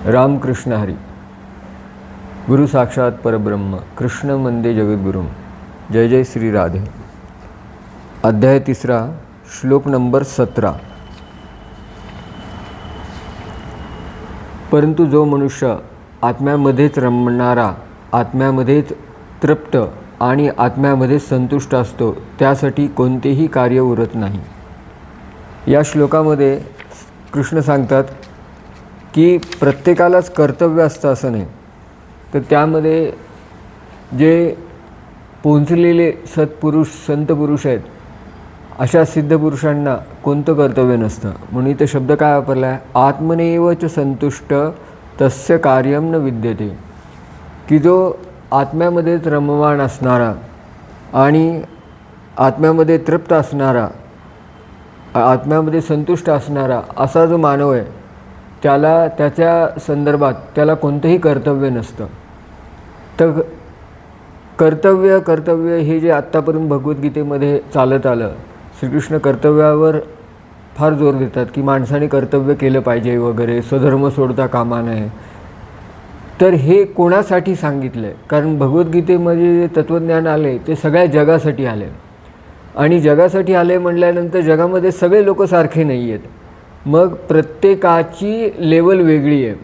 रामकृष्ण हरी. गुरु साक्षात परब्रह्म कृष्ण वंदे जगद्गुरुम. जय जय श्री राधे. अध्याय 3, श्लोक नंबर 17. परंतु जो मनुष्य आत्म्यामध्येच रमणारा, आत्म्यामध्येच तृप्त आणि आत्म्यामध्ये संतुष्ट असतो, त्यासाठी कोणतेही कार्य उरत नाही. या श्लोकामध्ये कृष्ण सांगतात की प्रत्येकालाच कर्तव्य असतं असं नाही, तर त्यामध्ये जे पोचलेले सत्पुरुष संत पुरुष आहेत, अशा सिद्ध पुरुषांना कोणतं कर्तव्य नसतं. म्हणून इथे शब्द काय वापरला आहे, आत्मनेव च संतुष्ट तस्य कार्यम न विद्यते. की जो आत्म्यामध्येच रममाण असणारा आणि आत्म्यामध्ये तृप्त असणारा, आत्म्यामध्ये संतुष्ट असणारा असा जो मानव आहे, त्याला त्याच्या संदर्भात त्याला कोणतंही कर्तव्य नसतं. तर कर्तव्य हे जे आत्तापर्यंत भगवद्गीतेमध्ये चालत आलं, श्रीकृष्ण कर्तव्यावर फार जोर देतात की माणसाने कर्तव्य केलं पाहिजे वगैरे, स्वधर्म सोडता कामा नये. तर हे कोणासाठी सांगितलं आहे? कारण भगवद्गीतेमध्ये जे तत्त्वज्ञान आले ते सगळ्या जगासाठी आले, आणि जगासाठी आले म्हटल्यानंतर जगामध्ये सगळे लोक सारखे नाही आहेत. मग प्रत्येकाची लेवल वेगळी आहे,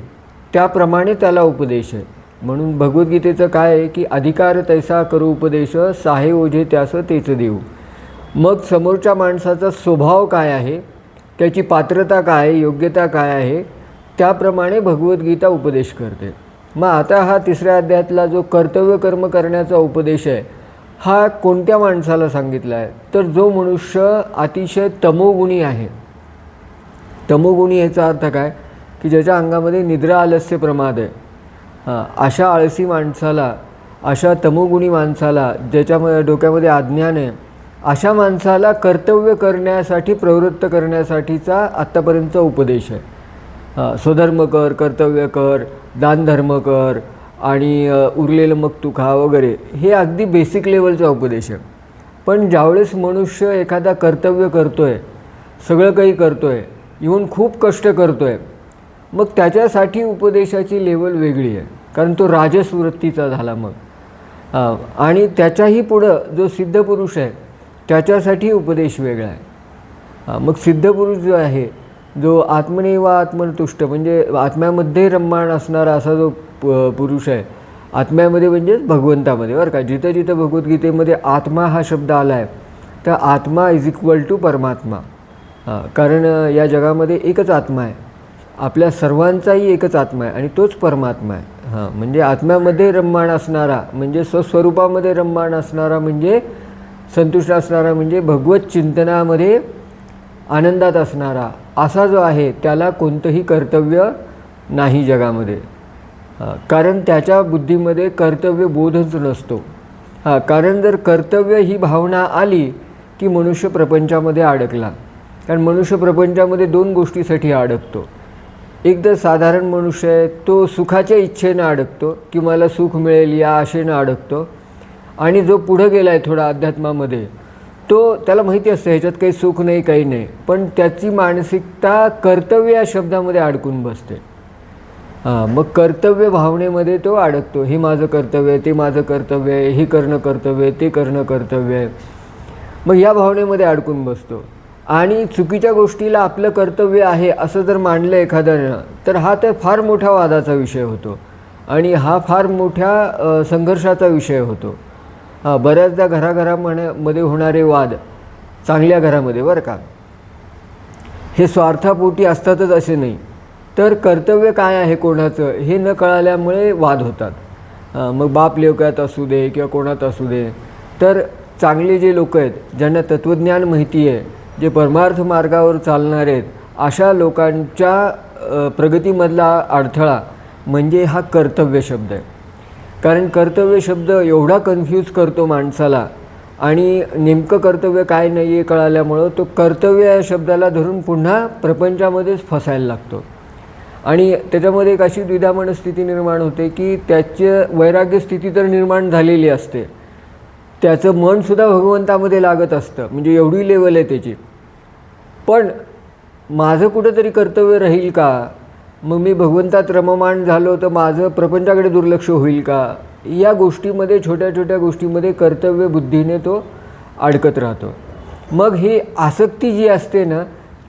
त्याप्रमाणे त्याला उपदेश आहे. म्हणून भगवद्गीतेचं काय आहे की अधिकार तैसा करू उपदेश, साहे ओझे त्यास तेच देऊ. मग समोरच्या माणसाचा स्वभाव काय आहे, त्याची पात्रता काय आहे, योग्यता काय आहे, त्याप्रमाणे भगवद्गीता उपदेश करते. मग आता हा 3ऱ्या अध्यायातला जो कर्तव्य कर्म करण्याचा उपदेश आहे, हा कोणत्या माणसाला सांगितला आहे, तर जो मनुष्य अतिशय तमोगुणी आहे. तमोगुणी याचा अर्थ काय की ज्याच्या अंगामध्ये निद्रा आलस्य प्रमाद आहे, अशा आळसी माणसाला, अशा तमोगुणी माणसाला, ज्याच्या डोक्यामध्ये अज्ञान आहे, अशा माणसाला कर्तव्य करण्यासाठी प्रवृत्त करण्यासाठीचा आत्तापर्यंतचा उपदेश आहे. स्वधर्म कर, कर्तव्य कर, दानधर्म कर आणि उरलेलं मग तू खा वगैरे, हे अगदी बेसिक लेवलचा उपदेश आहे. पण ज्यावेळेस मनुष्य एखादा कर्तव्य करतो आहे, सगळं काही करतो आहे, इव्हन खूप कष्ट करतो आहे, मग त्याच्यासाठी उपदेशाची लेवल वेगळी आहे, कारण तो राजस वृत्तीचा झाला. मग आणि त्याच्याही पुढं जो सिद्ध पुरुष आहे त्याच्यासाठी उपदेश वेगळा आहे. मग सिद्ध पुरुष जो आहे, जो आत्मनेव आत्मतुष्ट म्हणजे आत्म्यामध्ये रममाण असणारा असा जो पुरुष आहे, आत्म्यामध्ये म्हणजेच भगवंतामध्ये, बरं का. जिथं जिथं भगवद्गीतेमध्ये आत्मा हा शब्द आला आहे, तर आत्मा इज इक्वल टू परमात्मा. कारण या जगामध्ये एकच आत्मा आहे, आपल्या सर्वांचाही एकच आत्मा आहे आणि तोच परमात्मा आहे. म्हणजे आत्म्यामध्ये रममाण असणारा म्हणजे स्वस्वरूपामध्ये रममाण असणारा म्हणजे संतुष्ट असणारा म्हणजे भगवत चिंतनामध्ये आनंदात असणारा असा जो आहे, त्याला कोणतंही कर्तव्य नाही जगामध्ये. कारण त्याच्या बुद्धीमध्ये कर्तव्य बोधच नसतो. कारण जर कर्तव्य ही भावना आली की मनुष्य प्रपंचामध्ये अडकला. कारण मनुष्य प्रपंचामध्ये 2 गोष्टीसाठी अडकतो. एक तर साधारण मनुष्य आहे, तो सुखाच्या इच्छेनं अडकतो की मला सुख मिळेल या आशेनं अडकतो. आणि जो पुढं गेला आहे थोडा अध्यात्मामध्ये, तो त्याला माहिती असतं ह्याच्यात काही सुख नाही, काही नाही, पण त्याची मानसिकता कर्तव्य या शब्दामध्ये अडकून बसते. मग कर्तव्य भावनेमध्ये तो अडकतो. हे माझं कर्तव्य आहे, ते माझं कर्तव्य आहे, हे करणं कर्तव्य आहे, ते करणं कर्तव्य आहे. मग या भावनेमध्ये अडकून बसतो आणि चुकीच्या गोष्टीला आपलं कर्तव्य आहे असं जर मानलं एखाद्यानं, तर हा तर फार मोठा वादाचा विषय होतो आणि हा फार मोठ्या संघर्षाचा विषय होतो. बऱ्याचदा घराघरामध्ये होणारे वाद चांगल्या घरामध्ये, बरं का, हे स्वार्थापोटी असतातच असे नाही, तर कर्तव्य काय आहे कोणाचं हे न कळाल्यामुळे वाद होतात. मग बाप लेकात असू दे किंवा कोणात असू दे, तर चांगले जे लोक आहेत, ज्यांना तत्त्वज्ञान माहिती आहे, जे परमार्थ मार्गावर चालणारे आहेत, अशा लोकांच्या प्रगतीमधला अडथळा म्हणजे हा कर्तव्य शब्द आहे. कारण कर्तव्य शब्द एवढा कन्फ्यूज करतो माणसाला, आणि नेमकं कर्तव्य काय नाही आहे कळाल्यामुळं तो कर्तव्य या शब्दाला धरून पुन्हा प्रपंचामध्येच फसायला लागतो. आणि त्याच्यामध्ये एक अशी द्विधा मनस्थिती निर्माण होते की त्याचं वैराग्य स्थिती तर निर्माण झालेली असते, त्याचं मनसुद्धा भगवंतामध्ये लागत असतं, म्हणजे एवढी लेवल आहे त्याची. पण माझं कुठंतरी कर्तव्य राहील का, मग मी भगवंतात रममाण झालो तर माझं प्रपंचाकडे दुर्लक्ष होईल का? या गोष्टीमध्ये, छोट्या छोट्या गोष्टीमध्ये कर्तव्य बुद्धीने तो अडकत राहतो. मग ही आसक्ती जी असते ना,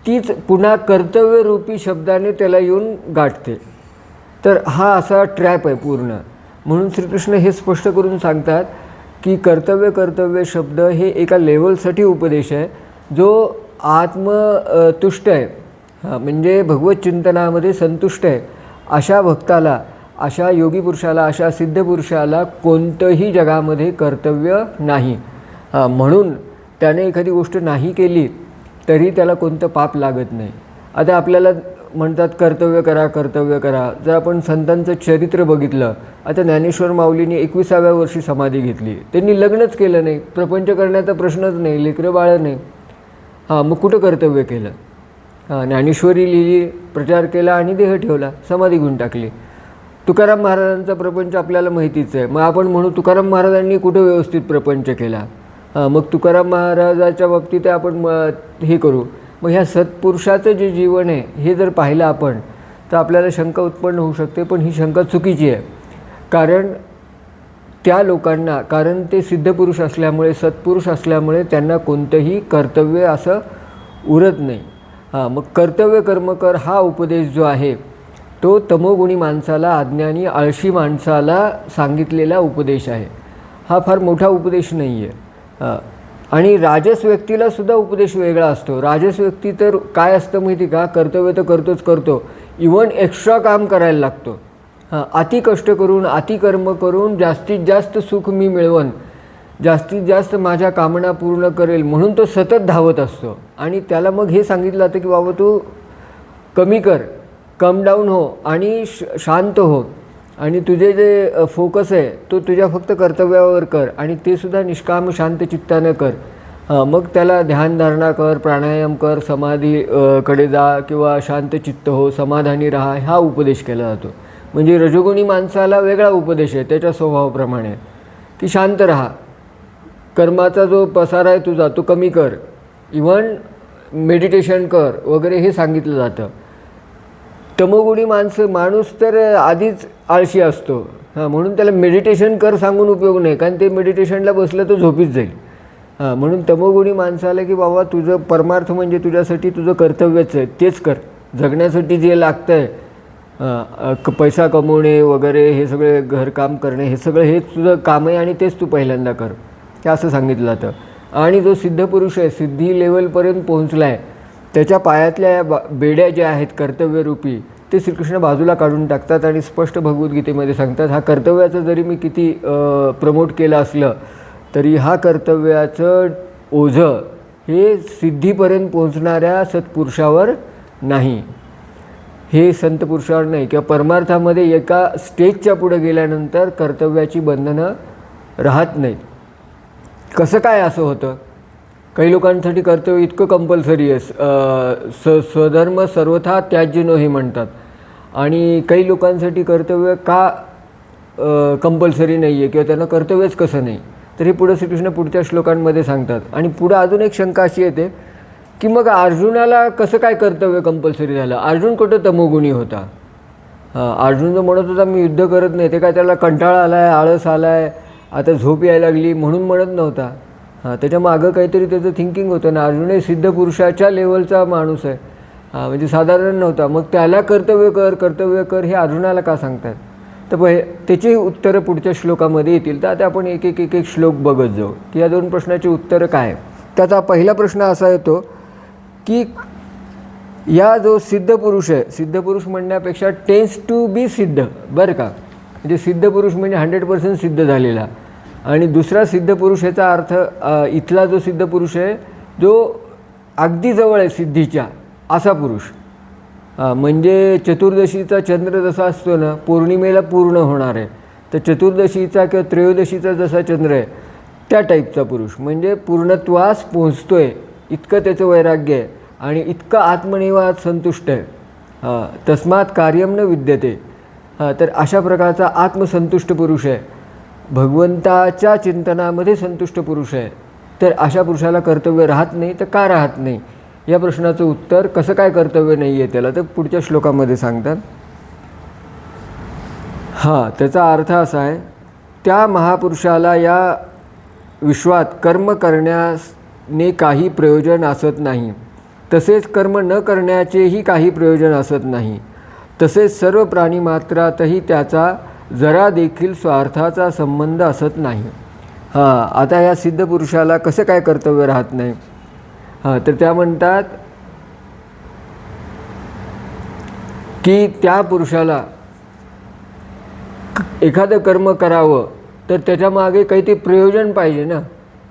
तीच पुन्हा कर्तव्यरूपी शब्दाने त्याला येऊन गाठते. तर हा असा ट्रॅप आहे पूर्ण. म्हणून श्रीकृष्ण हे स्पष्ट करून सांगतात की कर्तव्य शब्द हे एका लेवलसाठी उपदेश आहे जो आत्मतुष्ट आहे, म्हणजे भगवत चिंतनामध्ये संतुष्ट आहे, अशा भक्ताला, अशा योगी पुरुषाला, अशा सिद्ध पुरुषाला कोणतंही जगामध्ये कर्तव्य नाही. म्हणून त्याने एखादी गोष्ट नाही केली तरी त्याला कोणतं पाप लागत नाही. आता आपल्याला म्हणतात कर्तव्य करा, कर्तव्य करा. जर आपण संतांचं चरित्र बघितलं, आता ज्ञानेश्वर माऊलींनी 21व्या वर्षी समाधी घेतली, त्यांनी लग्नच केलं नाही, प्रपंच करण्याचा प्रश्नच नाही, लेकरं बाळं नाही. मग कुठं कर्तव्य केलं? ज्ञानेश्वरी लिहिली, प्रचार केला आणि देह ठेवला, समाधी घेऊन टाकली. तुकाराम महाराजांचा प्रपंच आपल्याला माहितीच आहे. मग आपण म्हणू तुकाराम महाराजांनी कुठं व्यवस्थित प्रपंच केला? मग तुकाराम महाराजाच्या बाबतीत आपण हे करू. मग ह्या सत्पुरुषाचं जे जीवन आहे हे जर पाहिलं आपण तर आपल्याला शंका उत्पन्न होऊ शकते, पण ही शंका चुकीची आहे. कारण त्या लोकांना, कारण ते सिद्धपुरुष असल्यामुळे, सत्पुरुष असल्यामुळे त्यांना कोणतंही कर्तव्य असं उरत नाही. मग कर्तव्य कर्म कर हा उपदेश जो आहे तो तमोगुणी माणसाला, अज्ञानी आळशी माणसाला सांगितलेला उपदेश आहे. हा फार मोठा उपदेश नाही आहे. आणि राजस व्यक्तीला सुद्धा उपदेश वेगळा असतो. राजस व्यक्ती तर काय असतं माहिती का? कर्तव्य तर करतो, इव्हन एक्स्ट्रा काम करायला लागतो. अति कष्ट करून, अति कर्म करून जास्तीत जास्त सुख मी मिळवन, जास्तीत जास्त माझ्या कामना पूर्ण करेल म्हणून तो सतत धावत असतो. आणि त्याला मग हे सांगितलं जातं की बाबा तू कमी कर, कम डाऊन हो आणि शांत हो, आणि तुझे जे फोकस आहे तो तुझ्या फक्त कर्तव्यावर कर, आणि ते सुद्धा निष्काम शांत चित्तानं कर. मग त्याला ध्यानधारणा कर, प्राणायाम कर, समाधी कडे जा किंवा शांत चित्त हो, समाधानी राहा, हा उपदेश केला जातो. म्हणजे रजोगुणी माणसाला वेगळा उपदेश आहे त्याच्या स्वभावाप्रमाणे की शांत राहा, कर्माचा जो पसारा आहे तुझा तो कमी कर, इव्हन मेडिटेशन कर वगैरे हे सांगितलं जातं. तमोगुणी माणूस तर आधीच आळशी असतो, म्हणून त्याला मेडिटेशन कर सांगून उपयोग नाही, कारण ते मेडिटेशनला बसलं तर झोपीच जाईल. म्हणून तमोगुणी माणसाला की बाबा तुझं परमार्थ म्हणजे तुझ्यासाठी तुझं कर्तव्यच आहे, तेच कर. जगण्यासाठी जे लागतं आहे, पैसा कमवणे वगैरे, हे सगळे घरकाम करणे, हे सगळं हेच तुझं काम आहे आणि तेच तू पहिल्यांदा कर, हे असं सांगितलं जातं. आणि जो सिद्ध पुरुष आहे, सिद्धी लेवलपर्यंत पोहोचला आहे, त्याच्या पायातल्या बेड्या ज्या आहेत कर्तव्यरूपी, ते श्रीकृष्ण बाजूला काढून टाकतात आणि स्पष्ट भगवद्गीतेमध्ये सांगतात, हा कर्तव्याचं जरी मी किती प्रमोट केलं असलं तरी हा कर्तव्याचं ओझं हे सिद्धीपर्यंत पोहोचणाऱ्या सत्पुरुषावर नाही, हे संत पुरुषावर नाही, किंवा परमार्थामध्ये एका स्टेजच्या पुढे गेल्यानंतर कर्तव्याची बंधनं राहत नाहीत. कसं काय असं होतं? काही लोकांसाठी कर्तव्य इतकं कंपल्सरी आहे, स्वधर्म सर्वथा त्याज्य हे म्हणतात, आणि काही लोकांसाठी कर्तव्य का कंपल्सरी नाही आहे किंवा त्यांना कर्तव्यच कसं नाही, तर हे पुढं श्रीकृष्ण पुढच्या श्लोकांमध्ये सांगतात. आणि पुढं अजून एक शंका अशी येते की मग अर्जुनाला कसं काय कर्तव्य कंपल्सरी झालं? अर्जुन कुठं तमोगुणी होता? अर्जुन जो म्हणत होता मी युद्ध करत नाही, ते काय त्याला कंटाळा आला आहे, आळस आला आहे, आता झोप यायला लागली म्हणून म्हणत नव्हता. त्याच्या मागं काहीतरी त्याचं थिंकिंग होतं ना. अर्जुन हे सिद्ध पुरुषाच्या लेवलचा माणूस आहे, म्हणजे साधारण नव्हता. मग त्याला कर्तव्य कर हे अर्जुनाला का सांगतात? तर त्याची उत्तरं पुढच्या श्लोकामध्ये येतील. तर आता आपण एक एक श्लोक बघत जाऊ की या दोन प्रश्नाची उत्तरं काय. त्याचा पहिला प्रश्न असा येतो की या जो सिद्ध पुरुष आहे, सिद्ध पुरुष म्हणण्यापेक्षा टेन्स टू बी सिद्ध, बरं का, म्हणजे सिद्ध पुरुष म्हणजे 100% सिद्ध झालेला. आणि दुसरा सिद्ध पुरुष याचा अर्थ इथला जो सिद्ध पुरुष आहे जो अगदी जवळ आहे सिद्धीच्या, असा पुरुष. म्हणजे चतुर्दशीचा चंद्र जसा असतो ना, पौर्णिमेला पूर्ण होणार आहे, तर चतुर्दशीचा किंवा त्रयोदशीचा जसा चंद्र आहे त्या टाईपचा पुरुष, म्हणजे पूर्णत्वास पोहोचतो आहे इतकं त्याचं वैराग्य आहे आणि इतकं आत्मनिवात संतुष्ट आहे. तस्मात कार्यम न विद्यते. तर अशा प्रकारचा आत्मसंतुष्ट पुरुष आहे, भगवंताच्या चिंतनामध्ये संतुष्ट पुरुष आहे. तर अशा पुरुषाला कर्तव्य राहत नाही. तर का राहत नाही या प्रश्नाचं उत्तर, कसं काय कर्तव्य नाही आहे त्याला, तर पुढच्या श्लोकामध्ये सांगतात. हां, त्याचा अर्थ असा आहे, त्या महापुरुषाला या विश्वात कर्म करण्याने काही प्रयोजन असत नाही, तसेच कर्म न करण्याचेही काही प्रयोजन असत नाही. तसेच सर्व प्राणीमात्रातही त्याचा जरा देखील स्वार्थाचा संबंध असत नाही. हां, आता या सिद्ध पुरुषाला कसं काय कर्तव्य राहत नाही? हां, तर त्या म्हणतात की त्या पुरुषाला एखादं कर्म करावं तर त्याच्या मागे काहीतरी प्रयोजन पाहिजे ना.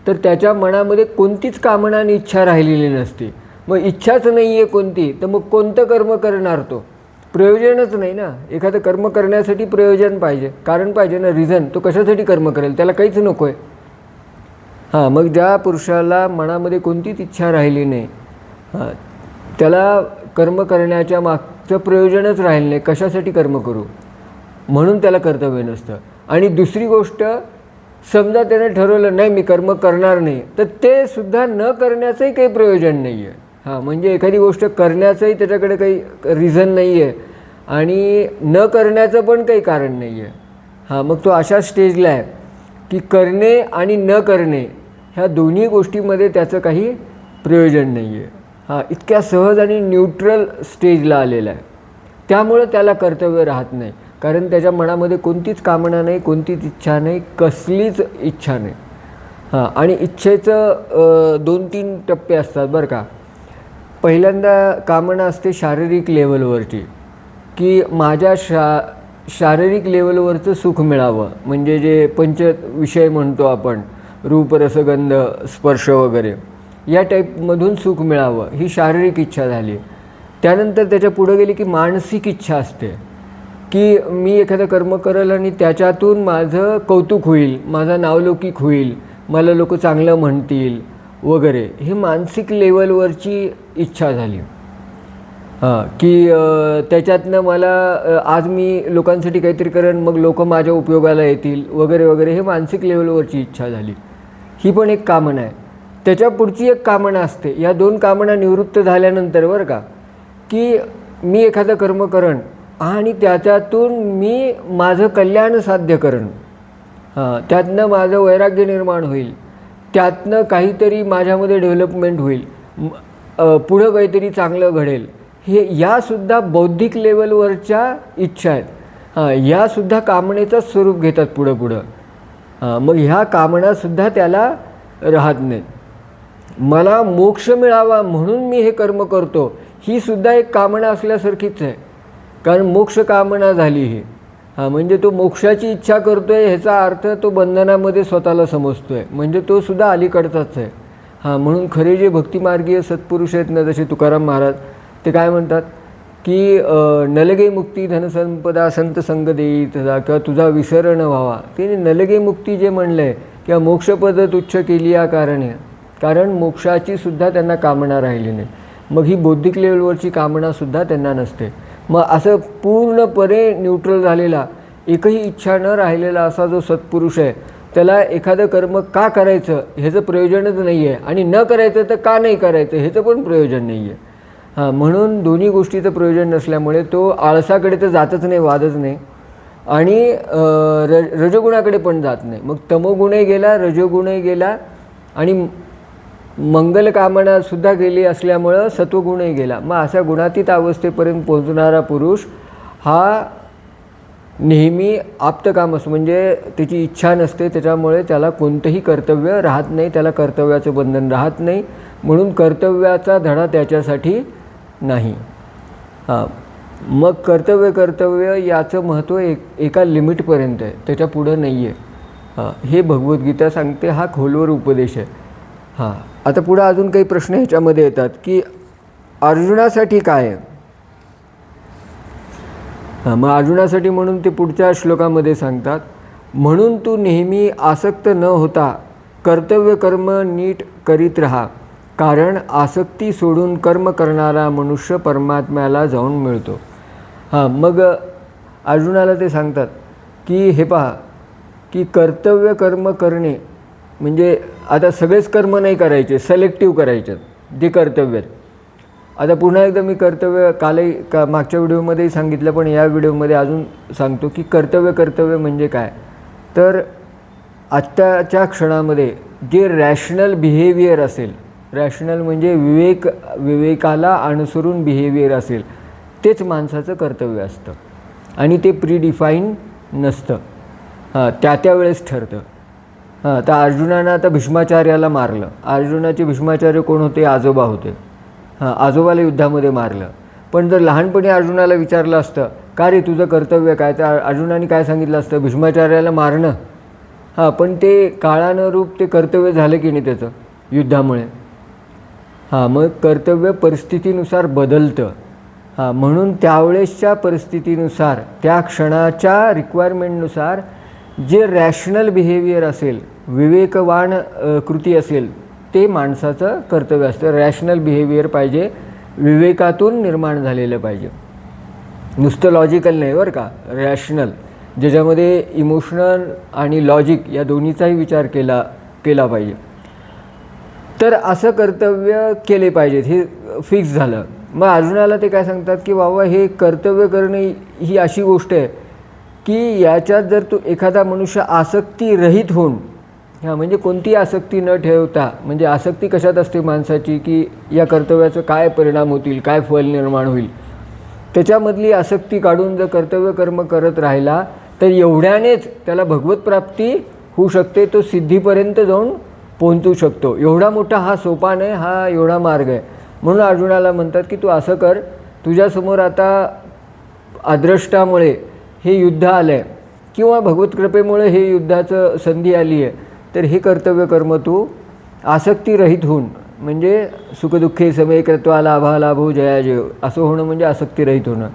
तर त्याच्या मनामध्ये कोणतीच कामना आणि इच्छा राहिलेली नसते. मग इच्छाच नाही आहे कोणती, तर मग कोणतं कर्म करणार तो? प्रयोजनच नाही ना. एखादं कर्म करण्यासाठी प्रयोजन पाहिजे, कारण पाहिजे ना, रिझन. तो कशासाठी कर्म करेल? त्याला काहीच नको आहे. हां, मग ज्या पुरुषाला मनामध्ये कोणतीच इच्छा राहिली नाही, हां, त्याला कर्म करण्याच्या मागचं प्रयोजनच राहिलं नाही. कशासाठी कर्म करू? म्हणून त्याला कर्तव्य नसतं. आणि दुसरी गोष्ट, समजा त्याने ठरवलं नाही मी कर्म करणार नाही, तर ते सुद्धा न करण्याचंही काही प्रयोजन नाही आहे. हां, म्हणजे एखादी गोष्ट करण्याचंही त्याच्याकडे काही रिझन नाही आहे आणि न करण्याचं पण काही कारण नाही आहे. हां, मग तो अशा स्टेजला आहे की करणे आणि न करणे ह्या दोन्ही गोष्टीमध्ये त्याचं काही प्रयोजन नाही आहे. हां, इतक्या सहज आणि न्यूट्रल स्टेजला आलेला आहे. त्यामुळं त्याला कर्तव्य राहत नाही, कारण त्याच्या मनामध्ये कोणतीच कामना नाही, कोणतीच इच्छा नाही, कसलीच इच्छा नाही. हां, आणि इच्छेचं 2-3 टप्पे असतात बरं का. पहिल्यांदा कामना असते शारीरिक लेवलवरची, की माझ्या शारीरिक लेवलवरचं सुख मिळावं. म्हणजे जे पंचविषय म्हणतो आपण, रूप, रसगंध, स्पर्श वगैरे, या टाईपमधून सुख मिळावं, ही शारीरिक इच्छा झाली. त्यानंतर त्याच्या पुढं गेली की मानसिक इच्छा असते, की मी एखादं कर्म करेल आणि त्याच्यातून माझं कौतुक होईल, माझा नावलौकिक होईल, मला लोक चांगलं म्हणतील वगैरे. हे मानसिक लेवलवरची इच्छा झाली. हां, की त्याच्यातनं मला आज मी लोकांसाठी काहीतरी करेन, मग लोक माझ्या उपयोगाला येतील वगैरे वगैरे. हे मानसिक लेवलवरची इच्छा झाली. ही पण एक कामना आहे. त्याच्या पुढची एक कामना असते. या 2 कामना निवृत्त झाल्यानंतर बरं का, की मी एखादं कर्म करण आणि त्याच्यातून मी माझं कल्याण साध्य करण. हां, त्यातनं माझं वैराग्य निर्माण होईल, त्यातनं काहीतरी माझ्यामध्ये डेव्हलपमेंट होईल, पुढं काहीतरी चांगलं घडेल. हे यासुद्धा बौद्धिक लेवलवरच्या इच्छा आहेत. हां, यासुद्धा कामनेचंच स्वरूप घेतात पुढं पुढं. हां, मग ह्या कामनासुद्धा त्याला राहत नाहीत. मला मोक्ष मिळावा म्हणून मी हे कर्म करतो, ही सुद्धा एक कामना असल्यासारखीच आहे, कारण मोक्ष कामना झाली ही. हां, म्हणजे तो मोक्षाची इच्छा करतो आहे, ह्याचा अर्थ तो बंधनामध्ये स्वतःला समजतो आहे, म्हणजे तो सुद्धा अलीकडचाच आहे. हां, म्हणून खरे जे भक्तिमार्गीय सत्पुरुष आहेत ना, जसे तुकाराम महाराज, ते काय म्हणतात की नलगे मुक्ती धनसंपदा संत संग देई तदा, किंवा तुझा विसर न व्हावा. तिने नलगे मुक्ती जे म्हणलं आहे, किंवा मोक्षपद तुच्छ केली या कारणे, कारण मोक्षाची सुद्धा त्यांना कामना राहिली नाही. मग ही बौद्धिक लेवलवरची कामनासुद्धा त्यांना नसते. मग असं पूर्णपणे न्यूट्रल झालेला, एकही इच्छा न राहिलेला असा जो सत्पुरुष आहे, त्याला एखादं कर्म का करायचं ह्याचं प्रयोजनच नाही आहे, आणि न करायचं तर का नाही करायचं ह्याचं पण प्रयोजन नाही आहे. हां, म्हणून दोन्ही गोष्टीचं प्रयोजन नसल्यामुळे तो आळसाकडे तर जातच नाही, वादच नाही, आणि रजोगुणाकडे पण जात नाही. मग तमोगुणही गेला, रजोगुणही गेला, आणि मंगल कामनासुद्धा गेली असल्यामुळं सत्वगुणही गेला. मग अशा गुणातीत अवस्थेपर्यंत पोहोचणारा पुरुष हा नेहमी आप्तकाम असतो, म्हणजे त्याची इच्छा नसते, त्याच्यामुळे त्याला कोणतंही कर्तव्य राहत नाही, त्याला कर्तव्याचं बंधन राहत नाही. म्हणून कर्तव्याचा धडा त्याच्यासाठी नाही. हां, मग कर्तव्य याचं महत्त्व एका लिमिटपर्यंत आहे, त्याच्या पुढं नाही आहे. हां, हे भगवद्गीता सांगते. हा खोलवर उपदेश आहे. हां, आता पुढं अजून काही प्रश्न ह्याच्यामध्ये येतात की अर्जुनासाठी काय आहे. हां, मग अर्जुनासाठी म्हणून ते पुढच्या श्लोकामध्ये सांगतात, म्हणून तू नेहमी आसक्त न होता कर्तव्य कर्म नीट करीत राहा, कारण आसक्ती सोडून कर्म करणारा मनुष्य परमात्म्याला जाऊन मिळतो. हां, मग अर्जुनाला ते सांगतात की हे पहा, की कर्तव्य कर्म करणे म्हणजे आता सगळेच कर्म नाही करायचे, सिलेक्टिव्ह करायचे जे कर्तव्य आहेत. आता पुन्हा एकदा मी कर्तव्य मागच्या व्हिडिओमध्येही सांगितलं, पण या व्हिडिओमध्ये अजून सांगतो की कर्तव्य म्हणजे काय. तर आत्ताच्या क्षणामध्ये जे रॅशनल बिहेवियर असेल, रॅशनल म्हणजे विवेकाला अनुसरून बिहेवियर असेल, तेच माणसाचं कर्तव्य असतं आणि ते प्रीडिफाईन नसतं. त्यावेळेस ठरतं. तर अर्जुनानं आता भीष्माचार्याला मारलं. अर्जुनाचे भीष्माचार्य कोण होते? आजोबा होते. आजोबाला युद्धामध्ये मारलं. पण जर लहानपणी अर्जुनाला विचारलं असतं का रे तुझं कर्तव्य काय, तर अर्जुनाने काय सांगितलं असतं? भीष्माचार्याला मारणं. पण ते काळानुरूप ते कर्तव्य झालं की नाही त्याचं युद्धामुळे. मग कर्तव्य परिस्थितीनुसार बदलतं. म्हणून त्यावेळेसच्या परिस्थितीनुसार, त्या क्षणाच्या रिक्वायरमेंटनुसार जे रॅशनल बिहेवियर असेल, विवेकवान कृती असेल, ते माणसाचं कर्तव्य असतं. रॅशनल बिहेवियर पाहिजे, विवेकातून निर्माण झालेलं पाहिजे, नुसतं लॉजिकल नाही बरं का. रॅशनल, ज्याच्यामध्ये इमोशनल आणि लॉजिक या दोन्हीचाही विचार केला पाहिजे. तर असं कर्तव्य केले पाहिजेत, हे फिक्स झालं. मग अर्जुनाला ते काय सांगतात की बाबा हे कर्तव्य करणे ही अशी गोष्ट आहे की याच्यात जर तू एखादा मनुष्य आसक्तीरहित होऊन, म्हणजे कोणती आसक्ती न ठेवता, म्हणजे आसक्ती कशात असते माणसाची की या कर्तव्याचं काय परिणाम होतील, काय फल निर्माण होईल, त्याच्यामधली आसक्ती काढून जर कर्तव्य कर्म करत राहिला तर एवढ्यानेच त्याला भगवत प्राप्ती होऊ शकते. तो सिद्धीपर्यंत जाऊन पोहोचू शकतो. एवढा मोठा हा सोपान आहे, हा एवढा मार्ग आहे. म्हणून अर्जुनाला म्हणतात की तू असं कर, तुझ्यासमोर आता अदृष्टामुळे हे युद्ध आलं आहे किंवा भगवत कृपेमुळे हे युद्धाचं संधी आली आहे, तर हे कर्तव्य कर्म तू आसक्तीरहित होऊन, म्हणजे सुखदुःखे समे कृत्वा लाभालाभो जयाजय असं होणं म्हणजे आसक्तीरहित होणं.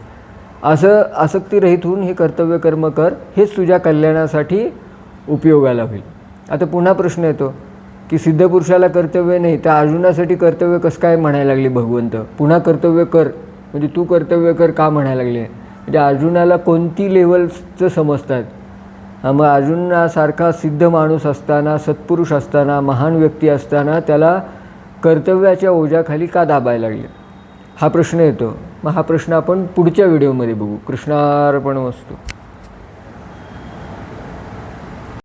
असं आसक्तीरहित होऊन हे कर्तव्य कर्म कर, हेच तुझ्या कल्याणासाठी उपयोगाला होईल. आता पुन्हा प्रश्न येतो की सिद्धपुरुषाला कर्तव्य नाही, तर अर्जुनासाठी कर्तव्य कसं काय म्हणायला लागले भगवंत? पुन्हा कर्तव्य कर म्हणजे तू कर्तव्य कर का म्हणायला लागले? म्हणजे अर्जुनाला कोणती लेवलचं समजतात? मग अर्जुनासारखा सिद्ध माणूस असताना, सत्पुरुष असताना, महान व्यक्ती असताना त्याला कर्तव्याच्या ओझ्याखाली का दाबायला लागले, हा प्रश्न येतो. मग हा प्रश्न आपण पुढच्या व्हिडिओमध्ये बघू. कृष्णार्पणमस्तु.